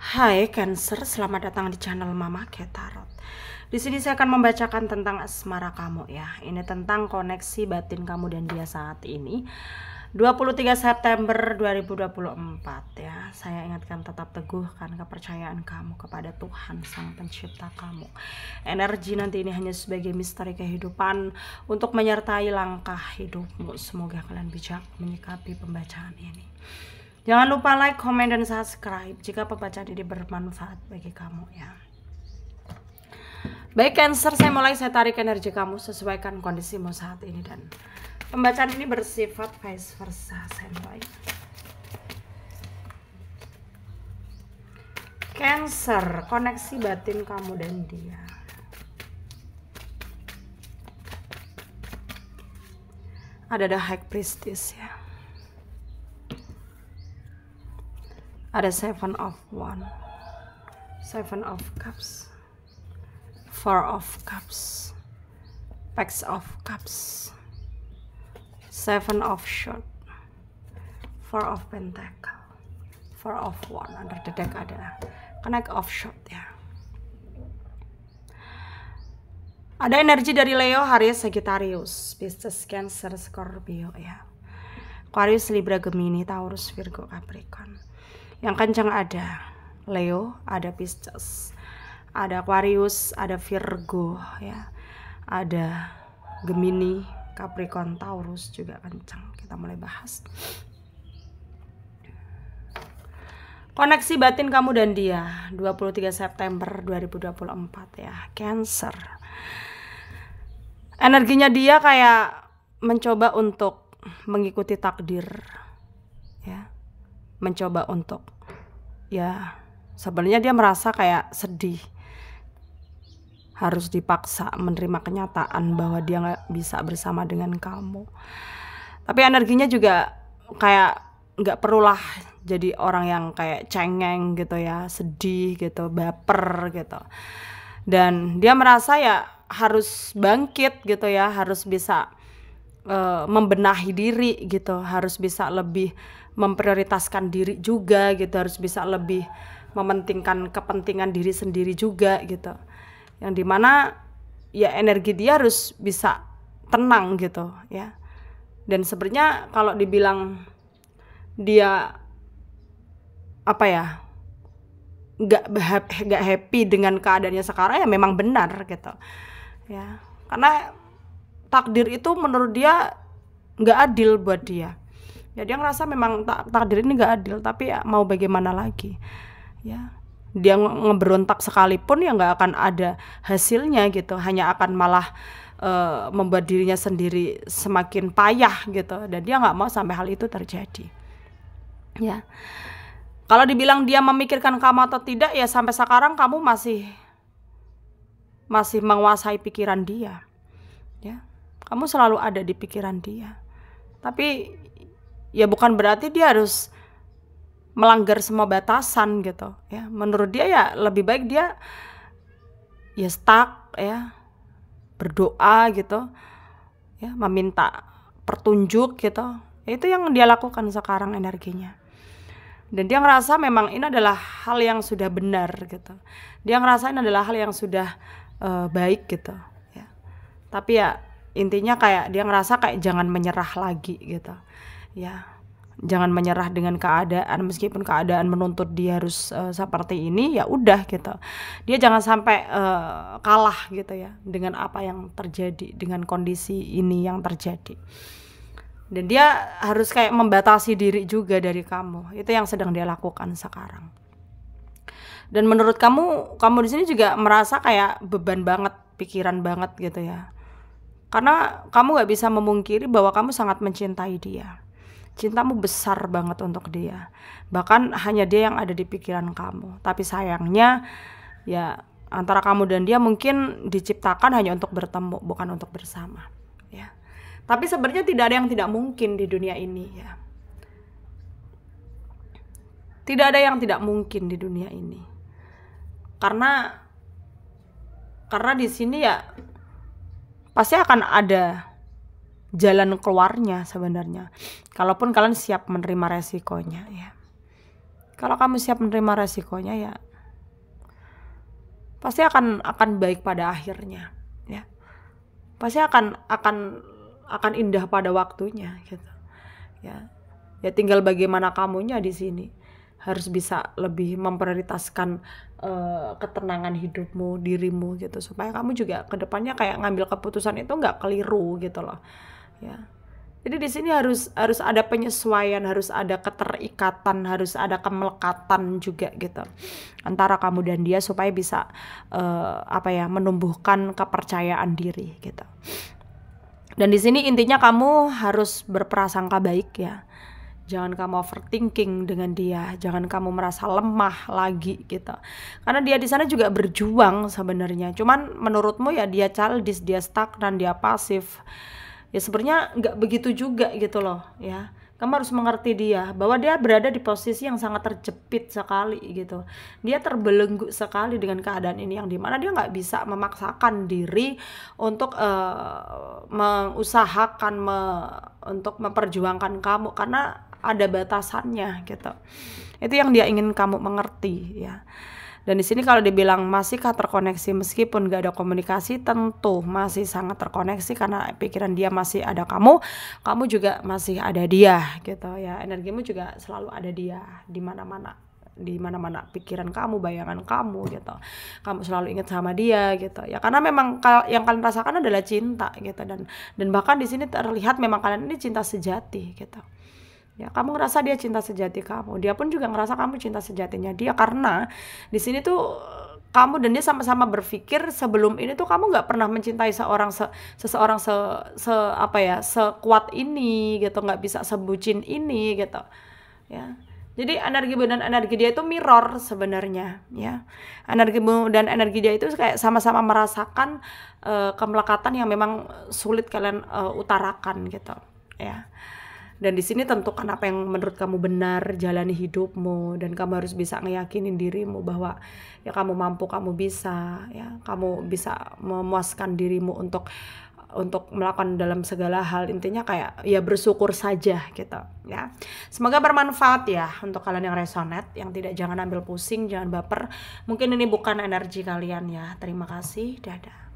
Hai Cancer, selamat datang di channel Mama Ketarot. Di sini saya akan membacakan tentang asmara kamu ya. Ini tentang koneksi batin kamu dan dia saat ini. 23 September 2024 ya. Saya ingatkan tetap teguhkan kepercayaan kamu kepada Tuhan Sang Pencipta kamu. Energi nanti ini hanya sebagai misteri kehidupan untuk menyertai langkah hidupmu. Semoga kalian bijak menyikapi pembacaan ini. Jangan lupa like, komen, dan subscribe jika pembacaan ini bermanfaat bagi kamu ya. Baik Cancer, saya tarik energi kamu, sesuaikan kondisimu saat ini, dan pembacaan ini bersifat vice versa. Standby. Cancer, koneksi batin kamu dan dia. Ada The High Priestess ya. Ada Seven of Wands, Seven of Cups, Four of Cups, Page of Cups, Seven of Swords, Four of Pentacles, Four of Wands. Under the deck ada Knight of Swords ya. Ada energi dari Leo, Aries, Sagittarius, Pisces, Cancer, Scorpio ya. Aquarius, Libra, Gemini, Taurus, Virgo, Capricorn. Yang kencang ada Leo, ada Pisces, ada Aquarius, ada Virgo ya, ada Gemini, Capricorn, Taurus juga kencang. Kita mulai bahas koneksi batin kamu dan dia 23 September 2024 ya. Cancer, energinya dia kayak mencoba untuk mengikuti takdir ya, mencoba untuk ya, sebenarnya dia merasa kayak sedih, harus dipaksa menerima kenyataan bahwa dia nggak bisa bersama dengan kamu. Tapi energinya juga kayak nggak perulah jadi orang yang kayak cengeng gitu ya, sedih gitu, baper gitu. Dan dia merasa ya harus bangkit gitu ya, harus bisa membenahi diri gitu, harus bisa lebih memprioritaskan diri juga gitu, harus bisa lebih mementingkan kepentingan diri sendiri juga gitu, yang dimana ya energi dia harus bisa tenang gitu ya. Dan sebenarnya kalau dibilang dia apa ya, nggak happy dengan keadaannya sekarang, ya memang benar gitu ya, karena takdir itu menurut dia nggak adil buat dia. Ya dia ngerasa memang takdir ini nggak adil, tapi ya mau bagaimana lagi ya. Dia ngeberontak sekalipun ya nggak akan ada hasilnya gitu, hanya akan malah membuat dirinya sendiri semakin payah gitu. Dan dia nggak mau sampai hal itu terjadi ya. Kalau dibilang dia memikirkan kamu atau tidak, ya sampai sekarang kamu masih menguasai pikiran dia ya. Kamu selalu ada di pikiran dia, tapi ya bukan berarti dia harus melanggar semua batasan gitu ya. Menurut dia ya lebih baik dia ya stuck ya, berdoa gitu ya, meminta petunjuk gitu. Itu yang dia lakukan sekarang energinya. Dan dia ngerasa memang ini adalah hal yang sudah benar gitu. Dia ngerasa ini adalah hal yang sudah baik gitu ya. Tapi ya intinya kayak dia ngerasa kayak jangan menyerah lagi gitu ya. Jangan menyerah dengan keadaan, meskipun keadaan menuntut dia harus seperti ini, ya udah gitu. Dia jangan sampai kalah gitu ya dengan apa yang terjadi, dengan kondisi ini yang terjadi. Dan dia harus kayak membatasi diri juga dari kamu. Itu yang sedang dia lakukan sekarang. Dan menurut kamu di sini juga merasa kayak beban banget, pikiran banget gitu ya. Karena kamu gak bisa memungkiri bahwa kamu sangat mencintai dia. Cintamu besar banget untuk dia. Bahkan hanya dia yang ada di pikiran kamu. Tapi sayangnya ya antara kamu dan dia mungkin diciptakan hanya untuk bertemu, bukan untuk bersama ya. Tapi sebenarnya tidak ada yang tidak mungkin di dunia ini ya. Tidak ada yang tidak mungkin di dunia ini. Karena di sini ya pasti akan ada jalan keluarnya sebenarnya, kalaupun kalian siap menerima resikonya ya. Kalau kamu siap menerima resikonya, ya pasti akan baik pada akhirnya, ya. Pasti akan indah pada waktunya gitu. Ya. Ya tinggal bagaimana kamunya di sini. Harus bisa lebih memprioritaskan ketenangan hidupmu, dirimu gitu, supaya kamu juga kedepannya kayak ngambil keputusan itu nggak keliru gitu loh. Ya. Jadi di sini harus ada penyesuaian, harus ada keterikatan, harus ada kemelekatan juga gitu antara kamu dan dia supaya bisa menumbuhkan kepercayaan diri gitu. Dan di sini intinya kamu harus berprasangka baik ya. Jangan kamu overthinking dengan dia, jangan kamu merasa lemah lagi gitu. Karena dia di sana juga berjuang sebenarnya. Cuman menurutmu ya dia childish, dia stagnan, dia pasif. Ya sebenarnya nggak begitu juga gitu loh ya. Kamu harus mengerti dia bahwa dia berada di posisi yang sangat terjepit sekali gitu. Dia terbelenggu sekali dengan keadaan ini yang dimana dia nggak bisa memaksakan diri untuk mengusahakan untuk memperjuangkan kamu karena ada batasannya gitu. Itu yang dia ingin kamu mengerti ya. Dan di sini kalau dibilang masihkah terkoneksi meskipun gak ada komunikasi, tentu masih sangat terkoneksi karena pikiran dia masih ada kamu juga masih ada dia gitu ya. Energimu juga selalu ada dia di mana-mana pikiran kamu, bayangan kamu gitu. Kamu selalu ingat sama dia gitu ya, karena memang yang kalian rasakan adalah cinta gitu, dan bahkan di sini terlihat memang kalian ini cinta sejati gitu. Ya, kamu ngerasa dia cinta sejati kamu, dia pun juga ngerasa kamu cinta sejatinya dia, karena di sini tuh kamu dan dia sama-sama berpikir sebelum ini tuh kamu nggak pernah mencintai seseorang sekuat ini gitu, nggak bisa sebucin ini gitu ya. Jadi energimu dan energi dia itu mirror sebenarnya ya. Energimu dan energi dia itu kayak sama-sama merasakan kemelekatan yang memang sulit kalian utarakan gitu ya. Dan di sini tentukan apa yang menurut kamu benar, jalani hidupmu, dan kamu harus bisa ngeyakinin dirimu bahwa ya kamu mampu, kamu bisa ya, kamu bisa memuaskan dirimu untuk melakukan dalam segala hal. Intinya kayak ya bersyukur saja gitu ya. Semoga bermanfaat ya untuk kalian yang resonate, yang tidak, jangan ambil pusing, jangan baper. Mungkin ini bukan energi kalian ya. Terima kasih, dadah.